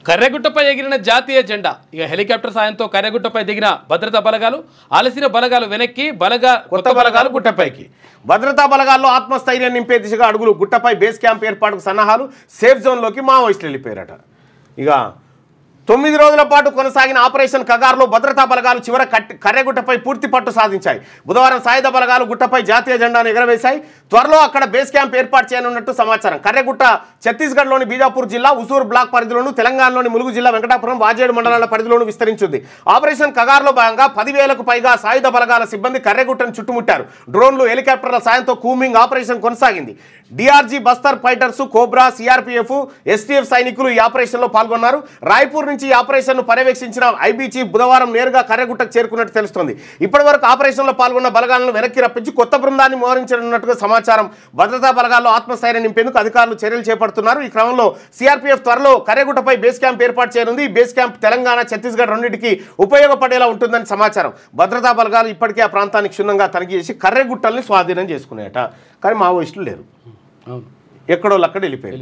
కర్రెగుట్టపై ఎగిరిన జాతీయ జెండా. ఇక హెలికాప్టర్ సాయంతో కర్రెగుట్టపై దిగిన భద్రతా బలగాలు, ఆలసిన బలగాలు వెనక్కి, కొత్త బలగాలు గుట్టపైకి. భద్రతా బలగాల్లో ఆత్మస్థైర్యం నింపే దిశగా అడుగులు. గుట్టపై బేస్ క్యాంప్ ఏర్పాటుకు సన్నాహాలు. సేఫ్ జోన్లోకి మావోయిస్టులు వెళ్ళిపోయారట. ఇక 9 రోజుల పాటు కొనసాగిన ఆపరేషన్ కగార్లో భద్రతా బలగాలు చివర కర్రెగుట్టపై పూర్తి పట్టు సాధించాయి. బుధవారం సాయుధ బలగాలు గుట్టపై జాతీయ జెండాను ఎగరవేశాయి. త్వరలో అక్కడ బేస్ క్యాంప్ ఏర్పాటు చేయనున్నట్టు సమాచారం. కర్రెగుట్ట ఛత్తీస్గఢ్లోని బీజాపూర్ జిల్లా ఉసూర్ బ్లాక్ పరిధిలోను, తెలంగాణలోని ములుగు జిల్లా వెంకటాపురం, వాజేడు మండలాల పరిధిలోను విస్తరించింది. ఆపరేషన్ కగార్లో భాగంగా 10,000కు పైగా సాయుధ బలగాల సిబ్బంది కర్రెగుట్టను చుట్టుముట్టారు. డ్రోన్లు, హెలికాప్టర్ల సాయంతో కూంబింగ్ ఆపరేషన్ కొనసాగింది. DRG Bastar fighters, cobra, CRPF, STF సైనికులు ఈ ఆపరేషన్లో పాల్గొన్నారు. రాయ్పూర్ నుంచి ఈ ఆపరేషన్ను పర్యవేక్షించిన ఐబీ చీఫ్ బుధవారం నేరుగా కర్రెగుట్టకు చేరుకున్నట్టు తెలుస్తోంది. ఇప్పటివరకు ఆపరేషన్లో పాల్గొన్న బలగాలను వెనక్కి రప్పించి కొత్త బృందాన్ని మోహరించనున్నట్టుగా సమాచారం. భద్రతా బలగాల్లో ఆత్మస్థైర్యం నింపేందుకు అధికారులు చర్యలు చేపడుతున్నారు. ఈ క్రమంలో సిఆర్పీఎఫ్ త్వరలో కర్రెగుట్టపై బేస్ క్యాంప్ ఏర్పాటు చేయనుంది. ఈ బేస్ క్యాంప్ తెలంగాణ, ఛత్తీస్గఢ్ రెండింటికి ఉపయోగపడేలా ఉంటుందని సమాచారం. భద్రతా బలగాలు ఇప్పటికే ఆ ప్రాంతానికి క్షుణ్ణంగా తనిఖీ చేసి కర్రెగుట్టల్ని స్వాధీనం చేసుకున్నాయట. కానీ మావోయిస్టులు లేరు, ఎక్కడో అక్కడ వెళ్ళిపోయారు.